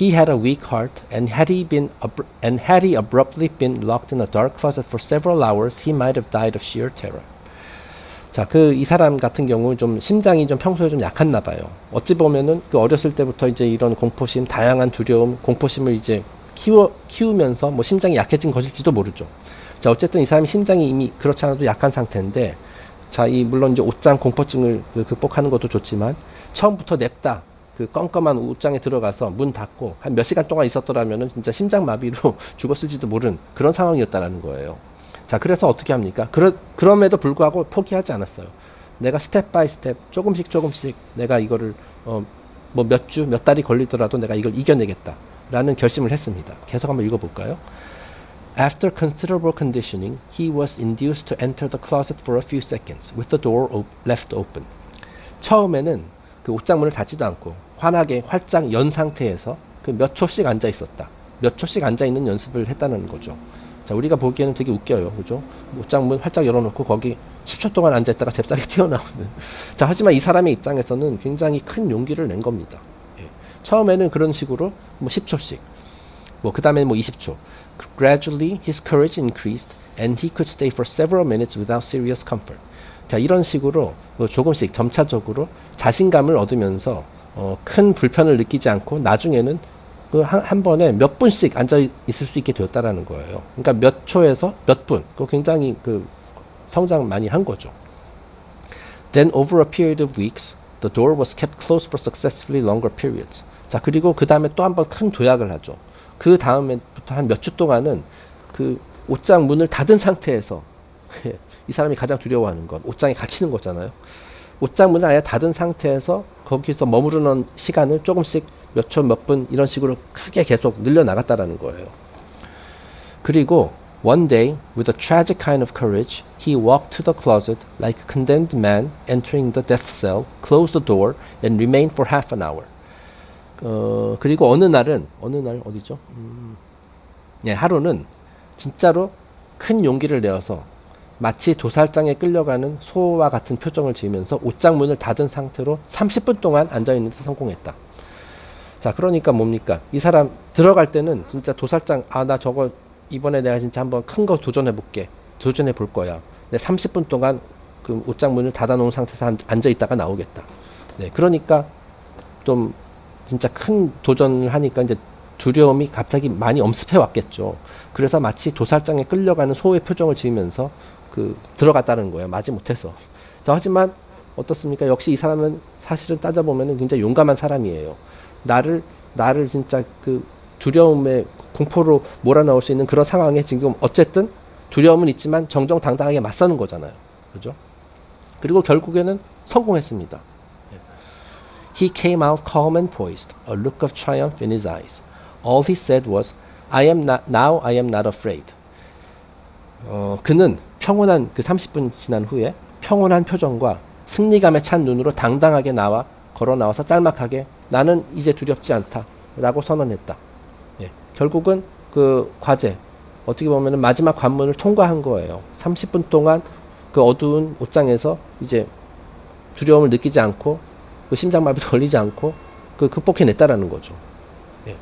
S1: He had a weak heart, and had he abruptly been locked in a dark closet for several hours, he might have died of sheer terror. 자, 이 사람 같은 경우 좀 심장이 좀 평소에 좀 약했나 봐요. 어찌 보면은 그 어렸을 때부터 이제 이런 공포심, 다양한 두려움, 공포심을 이제 키우면서 뭐 심장이 약해진 것일지도 모르죠. 자, 어쨌든 이 사람이 심장이 이미 그렇지 않아도 약한 상태인데, 자, 물론 이제 옷장 공포증을 극복하는 것도 좋지만 처음부터 냅다 그 껌껌한 옷장에 들어가서 문 닫고 한 몇 시간 동안 있었더라면은 진짜 심장마비로 죽었을지도 모르는 그런 상황이었다라는 거예요. 자, 그래서 어떻게 합니까? 그럼에도 불구하고 포기하지 않았어요. 내가 스텝 바이 스텝 조금씩 내가 이거를 뭐 몇 주, 몇 달이 걸리더라도 내가 이걸 이겨내겠다라는 결심을 했습니다. 계속 한번 읽어볼까요? After considerable conditioning, he was induced to enter the closet for a few seconds with the door left open. 처음에는 그 옷장문을 닫지도 않고 환하게 활짝 연 상태에서 그 몇 초씩 앉아 있었다. 몇 초씩 앉아 있는 연습을 했다는 거죠. 자, 우리가 보기에는 되게 웃겨요. 그죠? 옷장문 활짝 열어놓고 거기 10초 동안 앉아있다가 잽싸게 튀어나오는. 자, 하지만 이 사람의 입장에서는 굉장히 큰 용기를 낸 겁니다. 예. 처음에는 그런 식으로 뭐 10초씩, 뭐 그 다음에 뭐 20초. Gradually, his courage increased and he could stay for several minutes without serious comfort. 자, 이런 식으로 뭐 조금씩 점차적으로 자신감을 얻으면서 큰 불편을 느끼지 않고 나중에는 그 한 번에 몇 분씩 앉아 있을 수 있게 되었다라는 거예요. 그러니까 몇 초에서 몇 분, 그 굉장히 그 성장 많이 한 거죠. Then over a period of weeks, the door was kept closed for successively longer periods. 자, 그리고 그 다음에 또 한 번 큰 도약을 하죠. 그 다음에부터 한 몇 주 동안은 그 옷장 문을 닫은 상태에서 이 사람이 가장 두려워하는 건 옷장에 갇히는 거잖아요. 옷장 문을 아예 닫은 상태에서 거기서 머무르는 시간을 조금씩 몇 초, 몇 분 이런 식으로 크게 계속 늘려나갔다라는 거예요. 그리고 one day, with a tragic kind of courage, he walked to the closet like a condemned man entering the death cell, closed the door, and remained for half an hour. 그리고 어느 날 어디죠? 예, 하루는 진짜로 큰 용기를 내어서 마치 도살장에 끌려가는 소와 같은 표정을 지으면서 옷장 문을 닫은 상태로 30분 동안 앉아있는 데 성공했다. 자, 그러니까 뭡니까? 이 사람 들어갈 때는 진짜 도살장, 나 저거 이번에 내가 진짜 한번 큰 거 도전해 볼 거야. 네, 30분 동안 그 옷장 문을 닫아 놓은 상태에서 앉아 있다가 나오겠다. 네, 그러니까 좀 진짜 큰 도전을 하니까 이제 두려움이 갑자기 많이 엄습해 왔겠죠. 그래서 마치 도살장에 끌려가는 소의 표정을 지으면서 들어갔다는 거예요. 맞지 못해서. 자, 하지만 어떻습니까? 역시 이 사람은 사실은 따져보면 굉장히 용감한 사람이에요. 나를 진짜 그 두려움에 공포로 몰아넣을 수 있는 그런 상황에 지금 어쨌든 두려움은 있지만 정정당당하게 맞서는 거잖아요. 그죠? 그리고 결국에는 성공했습니다. He came out calm and poised, a look of triumph in his eyes. All he said was, now I am not afraid. 그는 평온한 그 30분 지난 후에 평온한 표정과 승리감에 찬 눈으로 당당하게 걸어 나와서 짤막하게 나는 이제 두렵지 않다 라고 선언했다. 예, 결국은 그 과제, 어떻게 보면 마지막 관문을 통과한 거예요. 30분 동안 그 어두운 옷장에서 이제 두려움을 느끼지 않고 그 심장마비도 걸리지 않고 그 극복해냈다라는 거죠. 예.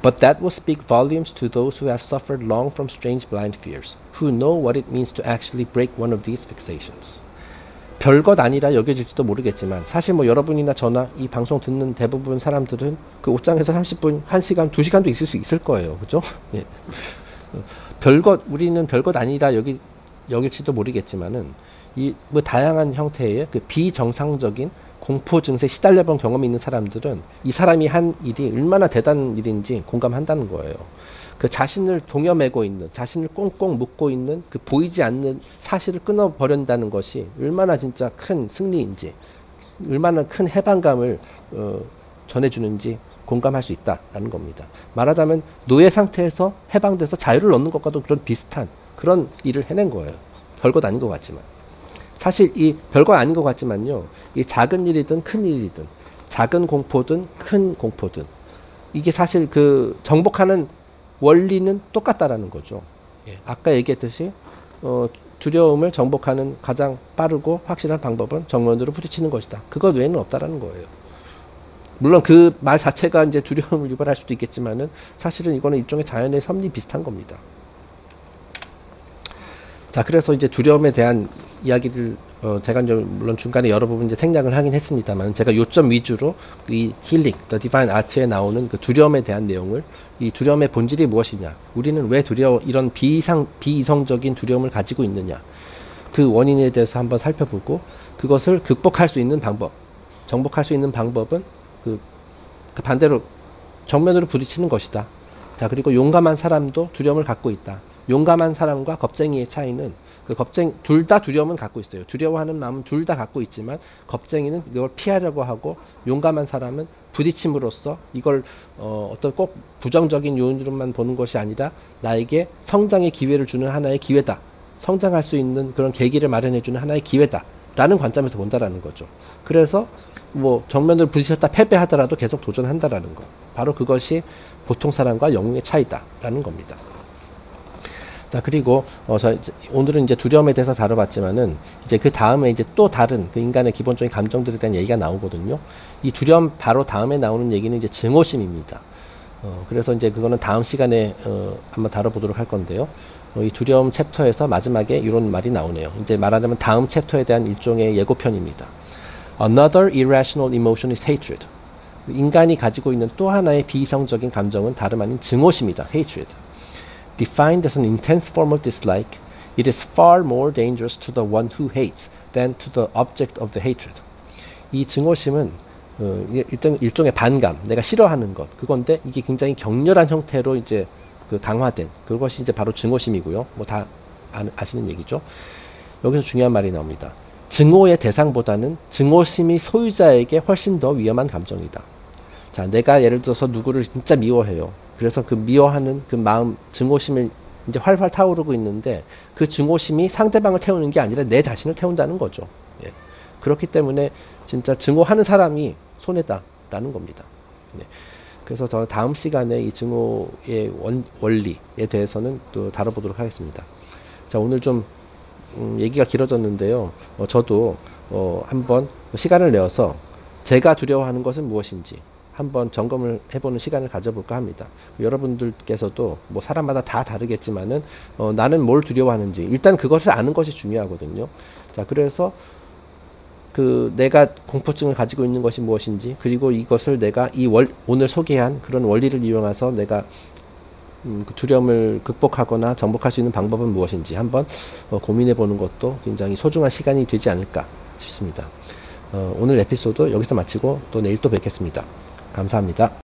S1: But that will speak volumes to those who have suffered long from strange blind fears, who know what it means to actually break one of these fixations. 별것 아니라 여겨질지도 모르겠지만 사실 뭐 여러분이나 저나 이 방송 듣는 대부분 사람들은 그 옷장에서 30분, 1시간, 2시간도 있을 수 있을 거예요. 그죠? 예. 우리는 별것 아니라 여길지도 모르겠지만은 이 뭐 다양한 형태의 그 비정상적인 공포 증세에 시달려본 경험이 있는 사람들은 이 사람이 한 일이 얼마나 대단한 일인지 공감한다는 거예요. 그 자신을 동여매고 있는, 자신을 꽁꽁 묶고 있는 그 보이지 않는 사실을 끊어버린다는 것이 얼마나 진짜 큰 승리인지, 얼마나 큰 해방감을 전해주는지 공감할 수 있다라는 겁니다. 말하자면 노예 상태에서 해방돼서 자유를 얻는 것과도 그런 비슷한 그런 일을 해낸 거예요. 별것 아닌 것 같지만. 사실 이 별거 아닌 것 같지만요, 이 작은 일이든 큰 일이든 작은 공포든 큰 공포든 이게 사실 그 정복하는 원리는 똑같다라는 거죠. 예, 아까 얘기했듯이 두려움을 정복하는 가장 빠르고 확실한 방법은 정면으로 부딪히는 것이다. 그것 외에는 없다라는 거예요. 물론 그 말 자체가 이제 두려움을 유발할 수도 있겠지만은 사실은 이거는 일종의 자연의 섭리 비슷한 겁니다. 자, 그래서 이제 두려움에 대한 이야기를 제가 이제 물론 중간에 여러 부분 이제 생략을 하긴 했습니다만 제가 요점 위주로 이 힐링, The Divine Art에 나오는 그 두려움에 대한 내용을, 이 두려움의 본질이 무엇이냐, 우리는 왜 이런 비이성적인 두려움을 가지고 있느냐, 그 원인에 대해서 한번 살펴보고 그것을 극복할 수 있는 방법, 정복할 수 있는 방법은 그 반대로 정면으로 부딪히는 것이다. 자, 그리고 용감한 사람도 두려움을 갖고 있다. 용감한 사람과 겁쟁이의 차이는 둘 다 두려움은 갖고 있어요. 두려워하는 마음은 둘 다 갖고 있지만 겁쟁이는 이걸 피하려고 하고 용감한 사람은 부딪힘으로써 이걸 어떤 꼭 부정적인 요인으로만 보는 것이 아니라 나에게 성장의 기회를 주는 하나의 기회다. 성장할 수 있는 그런 계기를 마련해 주는 하나의 기회다. 라는 관점에서 본다라는 거죠. 그래서 뭐 정면으로 부딪혔다 패배하더라도 계속 도전한다라는 거. 바로 그것이 보통 사람과 영웅의 차이다라는 겁니다. 자, 그리고 오늘은 이제 두려움에 대해서 다뤄봤지만은 이제 그 다음에 이제 또 다른 그 인간의 기본적인 감정들에 대한 얘기가 나오거든요. 이 두려움 바로 다음에 나오는 얘기는 이제 증오심입니다. 그래서 이제 그거는 다음 시간에 한번 다뤄보도록 할 건데요. 이 두려움 챕터에서 마지막에 이런 말이 나오네요. 이제 말하자면 다음 챕터에 대한 일종의 예고편입니다. Another irrational emotion is hatred. 인간이 가지고 있는 또 하나의 비이성적인 감정은 다름 아닌 증오심이다. hatred. Defined as an intense form of dislike, it is far more dangerous to the one who hates than to the object of the hatred. 이 증오심은 일종의 반감, 내가 싫어하는 것, 그건데 이게 굉장히 격렬한 형태로 이제 강화된 그것이 이제 바로 증오심이고요. 뭐 다 아시는 얘기죠. 여기서 중요한 말이 나옵니다. 증오의 대상보다는 증오심이 소유자에게 훨씬 더 위험한 감정이다. 자, 내가 예를 들어서 누구를 진짜 미워해요. 그래서 그 미워하는 그 마음, 증오심을 이제 활활 타오르고 있는데 그 증오심이 상대방을 태우는 게 아니라 내 자신을 태운다는 거죠. 예. 그렇기 때문에 진짜 증오하는 사람이 손해다라는 겁니다. 네. 그래서 저 다음 시간에 이 증오의 원리에 대해서는 또 다뤄보도록 하겠습니다. 자, 오늘 좀 얘기가 길어졌는데요. 저도 한번 시간을 내어서 제가 두려워하는 것은 무엇인지 한번 점검을 해보는 시간을 가져볼까 합니다. 여러분들께서도 뭐 사람마다 다 다르겠지만은 나는 뭘 두려워하는지 일단 그것을 아는 것이 중요하거든요. 자, 그래서 내가 공포증을 가지고 있는 것이 무엇인지, 그리고 이것을 내가 오늘 소개한 그런 원리를 이용해서 내가 그 두려움을 극복하거나 정복할 수 있는 방법은 무엇인지 한번 고민해 보는 것도 굉장히 소중한 시간이 되지 않을까 싶습니다. 오늘 에피소드 여기서 마치고 또 내일 또 뵙겠습니다. 감사합니다.